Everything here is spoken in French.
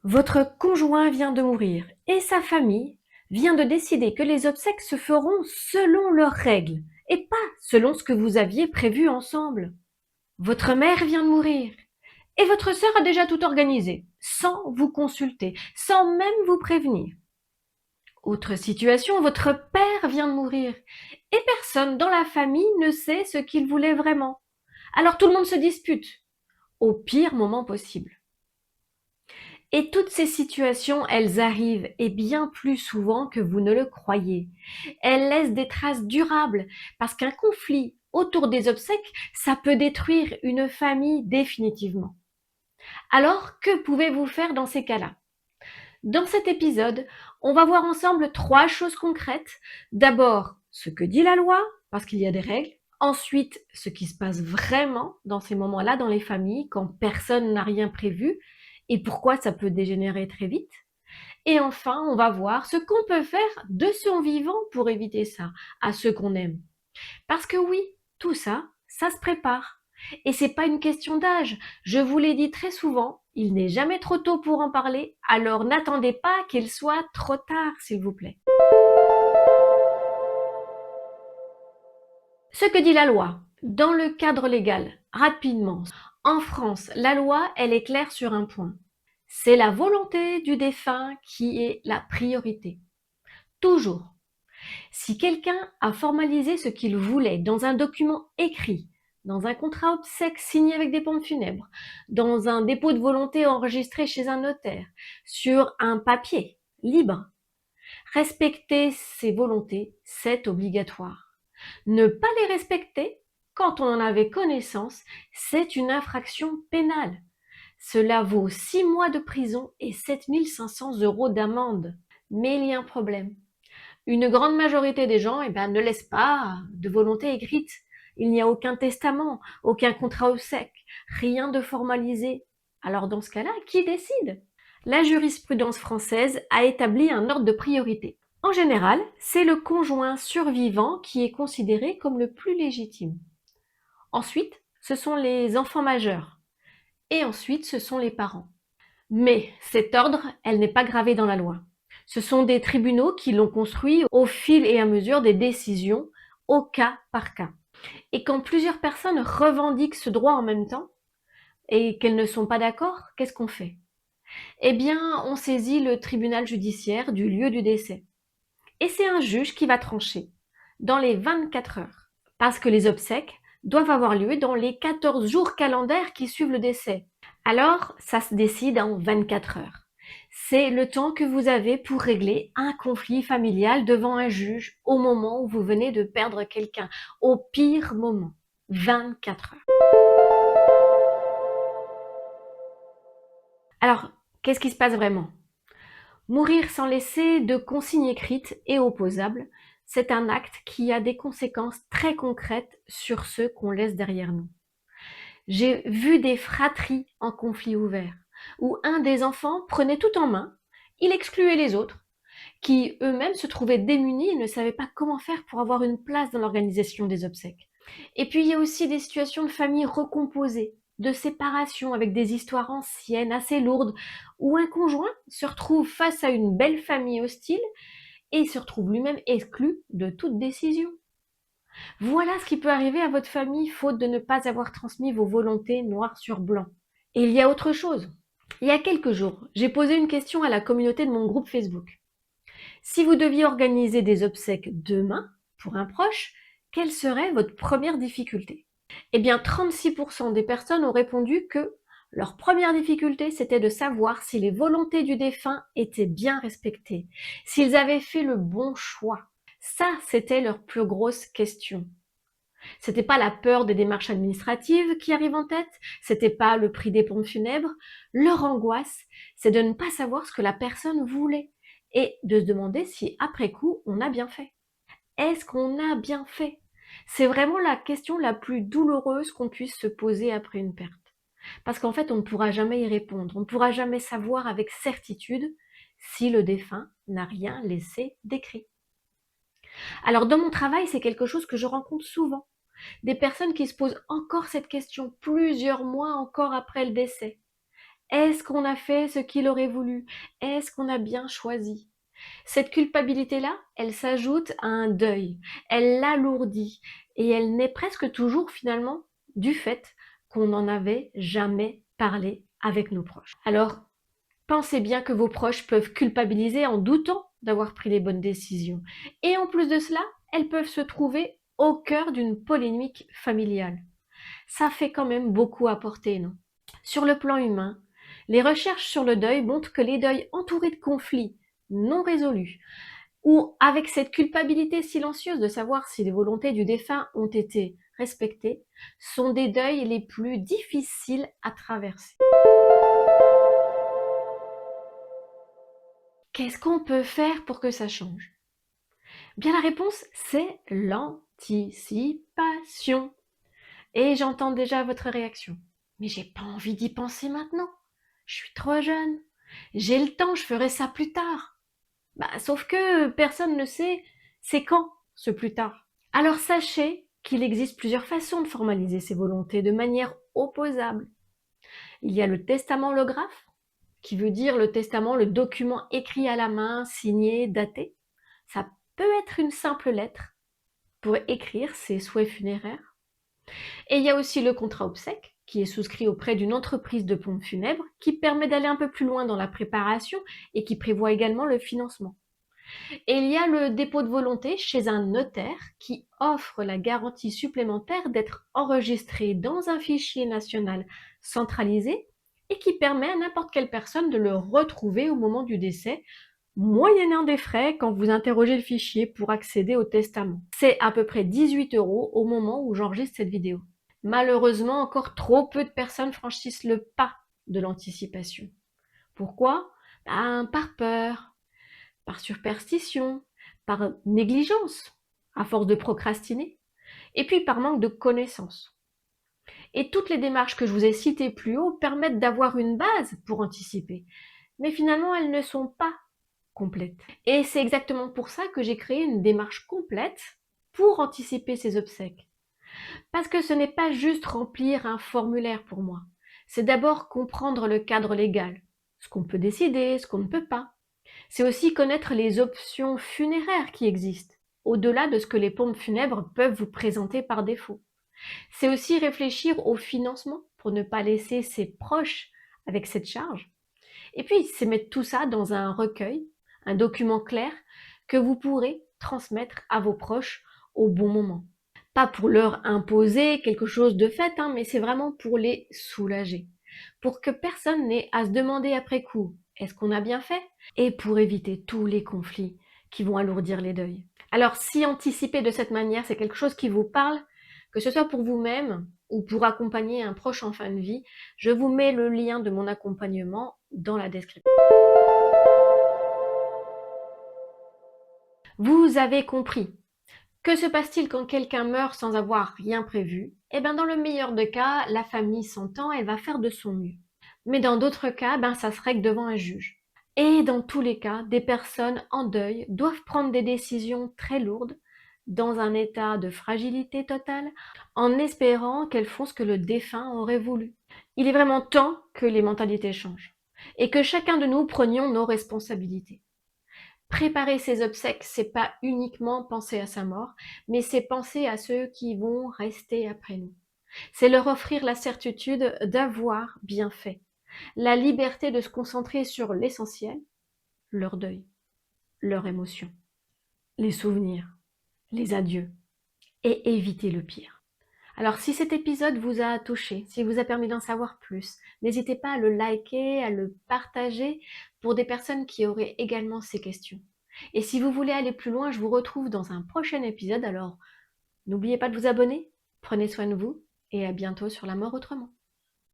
Votre conjoint vient de mourir et sa famille vient de décider que les obsèques se feront selon leurs règles et pas selon ce que vous aviez prévu ensemble. Votre mère vient de mourir et votre sœur a déjà tout organisé, sans vous consulter, sans même vous prévenir. Autre situation, votre père vient de mourir et personne dans la famille ne sait ce qu'il voulait vraiment. Alors tout le monde se dispute, au pire moment possible. Et toutes ces situations, elles arrivent, et bien plus souvent que vous ne le croyez. Elles laissent des traces durables, parce qu'un conflit autour des obsèques, ça peut détruire une famille définitivement. Alors, que pouvez-vous faire dans ces cas-là? Dans cet épisode, on va voir ensemble 3 choses concrètes. D'abord, ce que dit la loi, parce qu'il y a des règles. Ensuite, ce qui se passe vraiment dans ces moments-là dans les familles, quand personne n'a rien prévu, et pourquoi ça peut dégénérer très vite. Et enfin, on va voir ce qu'on peut faire de son vivant pour éviter ça, à ceux qu'on aime. Parce que oui, tout ça, ça se prépare. Et c'est pas une question d'âge. Je vous l'ai dit très souvent, il n'est jamais trop tôt pour en parler, alors n'attendez pas qu'il soit trop tard, s'il vous plaît. Ce que dit la loi, dans le cadre légal, rapidement. En France, la loi, elle est claire sur un point. C'est la volonté du défunt qui est la priorité. Toujours. Si quelqu'un a formalisé ce qu'il voulait dans un document écrit, dans un contrat obsèque signé avec des pompes funèbres, dans un dépôt de volonté enregistré chez un notaire, sur un papier libre, respecter ses volontés, c'est obligatoire. Ne pas les respecter, quand on en avait connaissance, c'est une infraction pénale. Cela vaut 6 mois de prison et 7 500 € d'amende. Mais il y a un problème. Une grande majorité des gens ne laissent pas de volonté écrite. Il n'y a aucun testament, aucun contrat obsèque, rien de formalisé. Alors dans ce cas-là, qui décide? La jurisprudence française a établi un ordre de priorité. En général, c'est le conjoint survivant qui est considéré comme le plus légitime. Ensuite, ce sont les enfants majeurs. Et ensuite, ce sont les parents. Mais cet ordre, elle n'est pas gravée dans la loi. Ce sont des tribunaux qui l'ont construit au fil et à mesure des décisions, au cas par cas. Et quand plusieurs personnes revendiquent ce droit en même temps, et qu'elles ne sont pas d'accord, qu'est-ce qu'on fait? Eh bien, on saisit le tribunal judiciaire du lieu du décès. Et c'est un juge qui va trancher, dans les 24 heures. Parce que les obsèques doivent avoir lieu dans les 14 jours calendaires qui suivent le décès. Alors, ça se décide en 24 heures. C'est le temps que vous avez pour régler un conflit familial devant un juge au moment où vous venez de perdre quelqu'un, au pire moment. 24 heures. Alors, qu'est-ce qui se passe vraiment? Mourir sans laisser de consignes écrites et opposables, c'est un acte qui a des conséquences très concrètes sur ceux qu'on laisse derrière nous. J'ai vu des fratries en conflit ouvert, où un des enfants prenait tout en main, il excluait les autres, qui eux-mêmes se trouvaient démunis et ne savaient pas comment faire pour avoir une place dans l'organisation des obsèques. Et puis il y a aussi des situations de famille recomposées, de séparation avec des histoires anciennes, assez lourdes, où un conjoint se retrouve face à une belle famille hostile et se retrouve lui-même exclu de toute décision. Voilà ce qui peut arriver à votre famille faute de ne pas avoir transmis vos volontés noir sur blanc. Et il y a autre chose. Il y a quelques jours, j'ai posé une question à la communauté de mon groupe Facebook. Si vous deviez organiser des obsèques demain pour un proche, quelle serait votre première difficulté? Eh bien, 36% des personnes ont répondu que leur première difficulté, c'était de savoir si les volontés du défunt étaient bien respectées, s'ils avaient fait le bon choix. Ça, c'était leur plus grosse question. C'était pas la peur des démarches administratives qui arrive en tête, c'était pas le prix des pompes funèbres. Leur angoisse, c'est de ne pas savoir ce que la personne voulait et de se demander si après coup on a bien fait. Est-ce qu'on a bien fait? C'est vraiment la question la plus douloureuse qu'on puisse se poser après une perte. Parce qu'en fait, on ne pourra jamais y répondre, on ne pourra jamais savoir avec certitude si le défunt n'a rien laissé d'écrit. Alors dans mon travail, c'est quelque chose que je rencontre souvent. Des personnes qui se posent encore cette question plusieurs mois encore après le décès. Est-ce qu'on a fait ce qu'il aurait voulu? Est-ce qu'on a bien choisi? Cette culpabilité-là, elle s'ajoute à un deuil, elle l'alourdit et elle naît presque toujours finalement du fait qu'on n'en avait jamais parlé avec nos proches. Alors, pensez bien que vos proches peuvent culpabiliser en doutant d'avoir pris les bonnes décisions. Et en plus de cela, elles peuvent se trouver au cœur d'une polémique familiale. Ça fait quand même beaucoup à porter, non? Sur le plan humain, les recherches sur le deuil montrent que les deuils entourés de conflits non résolus ou avec cette culpabilité silencieuse de savoir si les volontés du défunt ont été respectées sont des deuils les plus difficiles à traverser. Qu'est-ce qu'on peut faire pour que ça change? Bien la réponse, c'est l'anticipation. Et j'entends déjà votre réaction. Mais j'ai pas envie d'y penser maintenant. Je suis trop jeune. J'ai le temps, je ferai ça plus tard. Bah, sauf que personne ne sait c'est quand ce plus tard. Alors sachez qu'il existe plusieurs façons de formaliser ses volontés de manière opposable. Il y a le testament holographe, qui veut dire le testament, le document écrit à la main, signé, daté. Ça peut être une simple lettre pour écrire ses souhaits funéraires. Et il y a aussi le contrat obsèque, qui est souscrit auprès d'une entreprise de pompes funèbres, qui permet d'aller un peu plus loin dans la préparation et qui prévoit également le financement. Et il y a le dépôt de volonté chez un notaire qui offre la garantie supplémentaire d'être enregistré dans un fichier national centralisé et qui permet à n'importe quelle personne de le retrouver au moment du décès, moyennant des frais quand vous interrogez le fichier pour accéder au testament. C'est à peu près 18 € au moment où j'enregistre cette vidéo. Malheureusement, encore trop peu de personnes franchissent le pas de l'anticipation. Pourquoi? Par peur, par superstition, par négligence, à force de procrastiner, et puis par manque de connaissances. Et toutes les démarches que je vous ai citées plus haut permettent d'avoir une base pour anticiper, mais finalement elles ne sont pas complètes. Et c'est exactement pour ça que j'ai créé une démarche complète pour anticiper ces obsèques. Parce que ce n'est pas juste remplir un formulaire pour moi, c'est d'abord comprendre le cadre légal, ce qu'on peut décider, ce qu'on ne peut pas. C'est aussi connaître les options funéraires qui existent, au-delà de ce que les pompes funèbres peuvent vous présenter par défaut. C'est aussi réfléchir au financement pour ne pas laisser ses proches avec cette charge. Et puis, c'est mettre tout ça dans un recueil, un document clair que vous pourrez transmettre à vos proches au bon moment. Pas pour leur imposer quelque chose de fait, mais c'est vraiment pour les soulager. Pour que personne n'ait à se demander après coup, est-ce qu'on a bien fait? Et pour éviter tous les conflits qui vont alourdir les deuils. Alors, si anticiper de cette manière, c'est quelque chose qui vous parle, que ce soit pour vous-même ou pour accompagner un proche en fin de vie, je vous mets le lien de mon accompagnement dans la description. Vous avez compris. Que se passe-t-il quand quelqu'un meurt sans avoir rien prévu? Eh bien, dans le meilleur des cas, la famille s'entend, elle va faire de son mieux. Mais dans d'autres cas, ça se règle devant un juge. Et dans tous les cas, des personnes en deuil doivent prendre des décisions très lourdes, dans un état de fragilité totale, en espérant qu'elles font ce que le défunt aurait voulu. Il est vraiment temps que les mentalités changent et que chacun de nous prenions nos responsabilités. Préparer ses obsèques, c'est pas uniquement penser à sa mort, mais c'est penser à ceux qui vont rester après nous. C'est leur offrir la certitude d'avoir bien fait, la liberté de se concentrer sur l'essentiel, leur deuil, leurs émotions, les souvenirs, les adieux, et éviter le pire. Alors si cet épisode vous a touché, s'il vous a permis d'en savoir plus, n'hésitez pas à le liker, à le partager pour des personnes qui auraient également ces questions. Et si vous voulez aller plus loin, je vous retrouve dans un prochain épisode, alors n'oubliez pas de vous abonner, prenez soin de vous et à bientôt sur La Mort Autrement.